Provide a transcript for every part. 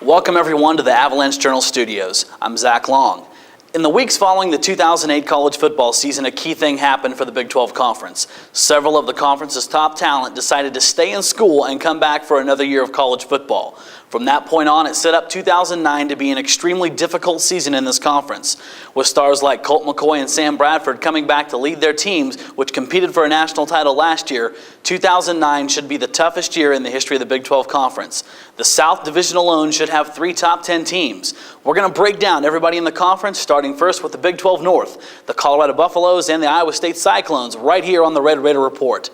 Welcome everyone to the Avalanche Journal Studios. I'm Zach Long. In the weeks following the 2008 college football season, a key thing happened for the Big 12 Conference. Several of the conference's top talent decided to stay in school and come back for another year of college football. From that point on, it set up 2009 to be an extremely difficult season in this conference, with stars like Colt McCoy and Sam Bradford coming back to lead their teams, which competed for a national title last year. 2009 should be the toughest year in the history of the Big 12 Conference. The South Division alone should have 3 top 10 teams. We're going to break down everybody in the conference, starting first with the Big 12 North, the Colorado Buffaloes and the Iowa State Cyclones, right here on the Red Raider Report.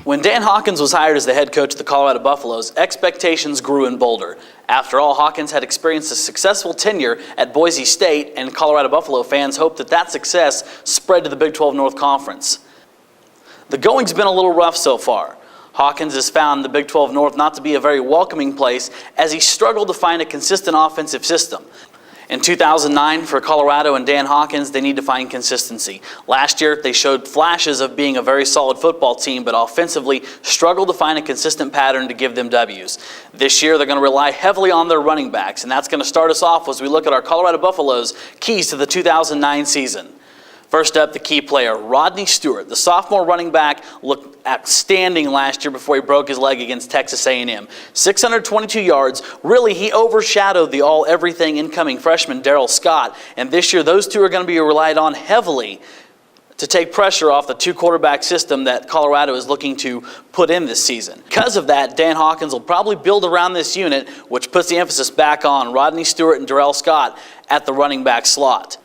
When Dan Hawkins was hired as the head coach of the Colorado Buffaloes, expectations grew in Boulder. After all, Hawkins had experienced a successful tenure at Boise State, and Colorado Buffalo fans hoped that success spread to the Big 12 North Conference. The going's been a little rough so far. Hawkins has found the Big 12 North not to be a very welcoming place, as he struggled to find a consistent offensive system. In 2009, for Colorado and Dan Hawkins, they need to find consistency. Last year, they showed flashes of being a very solid football team, but offensively struggled to find a consistent pattern to give them W's. This year, they're going to rely heavily on their running backs, and that's going to start us off as we look at our Colorado Buffaloes' keys to the 2009 season. First up, the key player, Rodney Stewart. The sophomore running back looked outstanding last year before he broke his leg against Texas A&M. 622 yards. Really, he overshadowed the all-everything incoming freshman Darrell Scott. And this year, those two are going to be relied on heavily to take pressure off the 2-quarterback system that Colorado is looking to put in this season. Because of that, Dan Hawkins will probably build around this unit, which puts the emphasis back on Rodney Stewart and Darrell Scott at the running back slot.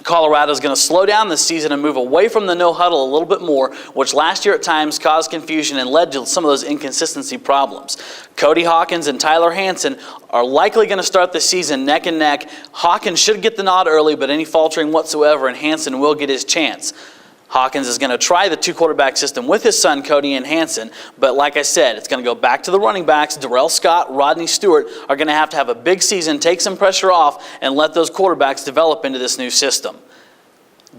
Colorado is going to slow down this season and move away from the no-huddle a little bit more, which last year at times caused confusion and led to some of those inconsistency problems. Cody Hawkins and Tyler Hansen are likely going to start the season neck and neck. Hawkins should get the nod early, but any faltering whatsoever, and Hansen will get his chance. Hawkins is going to try the 2-quarterback system with his son Cody and Hansen, but like I said, it's going to go back to the running backs. Darrell Scott, Rodney Stewart are going to have a big season, take some pressure off, and let those quarterbacks develop into this new system.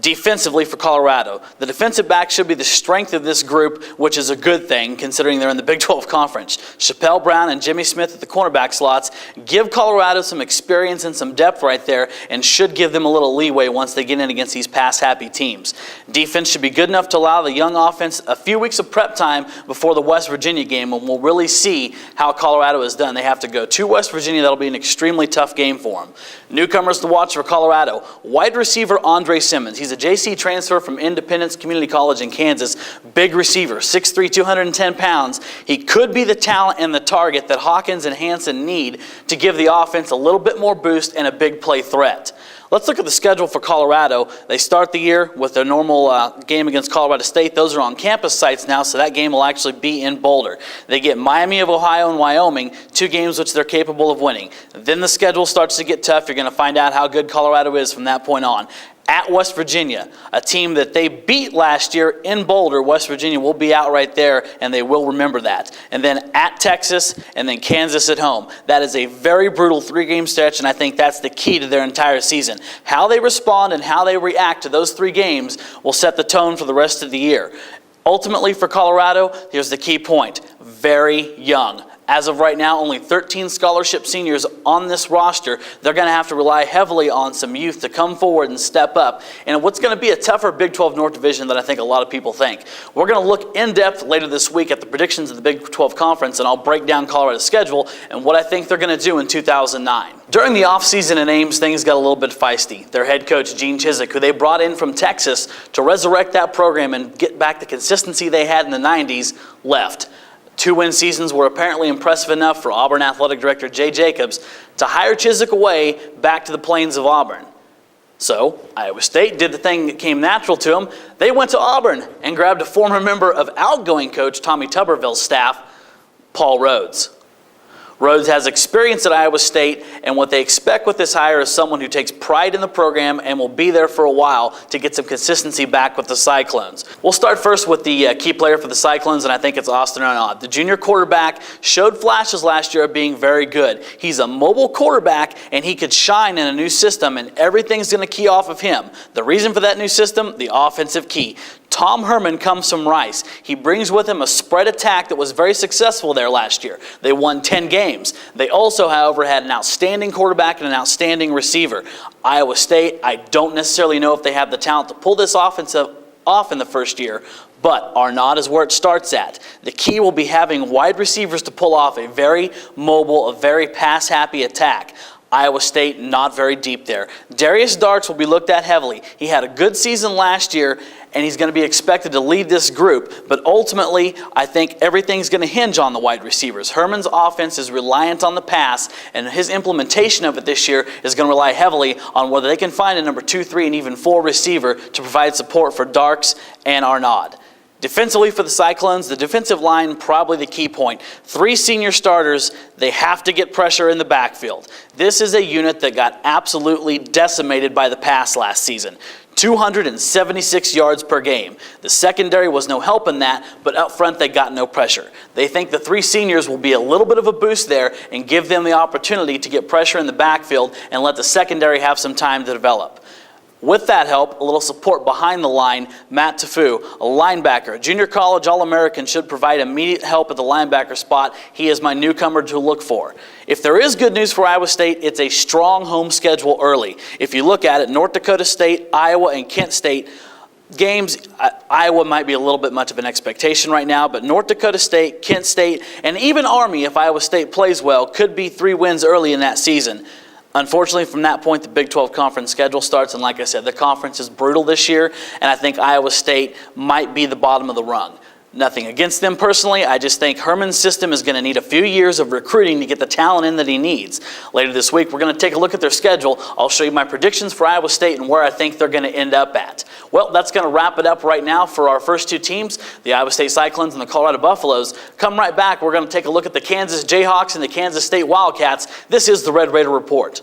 Defensively for Colorado, the defensive back should be the strength of this group, which is a good thing considering they're in the Big 12 Conference. Chappelle Brown and Jimmy Smith at the cornerback slots give Colorado some experience and some depth right there, and should give them a little leeway once they get in against these pass-happy teams. Defense should be good enough to allow the young offense a few weeks of prep time before the West Virginia game, and we'll really see how Colorado is done. They have to go to West Virginia. That'll be an extremely tough game for them. Newcomers to watch for Colorado, wide receiver Andre Simmons. He's a JC transfer from Independence Community College in Kansas. Big receiver, 6'3", 210 pounds. He could be the talent and the target that Hawkins and Hansen need to give the offense a little bit more boost and a big play threat. Let's look at the schedule for Colorado. They start the year with their normal game against Colorado State. Those are on campus sites now, so that game will actually be in Boulder. They get Miami of Ohio and Wyoming, 2 games which they're capable of winning. Then the schedule starts to get tough. You're going to find out how good Colorado is from that point on. At West Virginia, a team that they beat last year in Boulder. West Virginia will be out right there, and they will remember that. And then at Texas, and then Kansas at home. That is a very brutal 3-game stretch, and I think that's the key to their entire season. How they respond and how they react to those 3 games will set the tone for the rest of the year. Ultimately, for Colorado, here's the key point. Very young. As of right now, only 13 scholarship seniors on this roster. They're going to have to rely heavily on some youth to come forward and step up. And what's going to be a tougher Big 12 North division than I think a lot of people think. We're going to look in depth later this week at the predictions of the Big 12 Conference, and I'll break down Colorado's schedule and what I think they're going to do in 2009. During the offseason in Ames, things got a little bit feisty. Their head coach, Gene Chizik, who they brought in from Texas to resurrect that program and get back the consistency they had in the 90s, left. 2-win seasons were apparently impressive enough for Auburn Athletic Director Jay Jacobs to hire Chizik away back to the plains of Auburn. So Iowa State did the thing that came natural to them. They went to Auburn and grabbed a former member of outgoing coach Tommy Tuberville's staff, Paul Rhodes. Rhodes has experience at Iowa State, and what they expect with this hire is someone who takes pride in the program and will be there for a while to get some consistency back with the Cyclones. We'll start first with the key player for the Cyclones, and I think it's Austin Arnaud. The junior quarterback showed flashes last year of being very good. He's a mobile quarterback, and he could shine in a new system, and everything's going to key off of him. The reason for that new system, the offensive key. Tom Herman comes from Rice. He brings with him a spread attack that was very successful there last year. They won 10 games. They also, however, had an outstanding quarterback and an outstanding receiver. Iowa State, I don't necessarily know if they have the talent to pull this offense off in the first year, but Arnaud is where it starts at. The key will be having wide receivers to pull off a very mobile, a very pass-happy attack. Iowa State, not very deep there. Darius Darts will be looked at heavily. He had a good season last year, and he's going to be expected to lead this group. But ultimately, I think everything's going to hinge on the wide receivers. Herman's offense is reliant on the pass, and his implementation of it this year is going to rely heavily on whether they can find a number 2, 3, and even 4 receiver to provide support for Darks and Arnaud. Defensively for the Cyclones, the defensive line, probably the key point. 3 senior starters, they have to get pressure in the backfield. This is a unit that got absolutely decimated by the pass last season. 276 yards per game. The secondary was no help in that, but up front they got no pressure. They think the 3 seniors will be a little bit of a boost there and give them the opportunity to get pressure in the backfield and let the secondary have some time to develop. With that help, a little support behind the line, Matt Tafu, a linebacker, a junior college All-American, should provide immediate help at the linebacker spot. He is my newcomer to look for. If there is good news for Iowa State, it's a strong home schedule early. If you look at it, North Dakota State, Iowa, and Kent State games, Iowa might be a little bit much of an expectation right now, but North Dakota State, Kent State, and even Army, if Iowa State plays well, could be 3 wins early in that season. Unfortunately, from that point, the Big 12 conference schedule starts, and like I said, the conference is brutal this year, and I think Iowa State might be the bottom of the rung. Nothing against them personally, I just think Herman's system is going to need a few years of recruiting to get the talent in that he needs. Later this week, we're going to take a look at their schedule. I'll show you my predictions for Iowa State and where I think they're going to end up at. Well, that's going to wrap it up right now for our first 2 teams, the Iowa State Cyclones and the Colorado Buffaloes. Come right back, we're going to take a look at the Kansas Jayhawks and the Kansas State Wildcats. This is the Red Raider Report.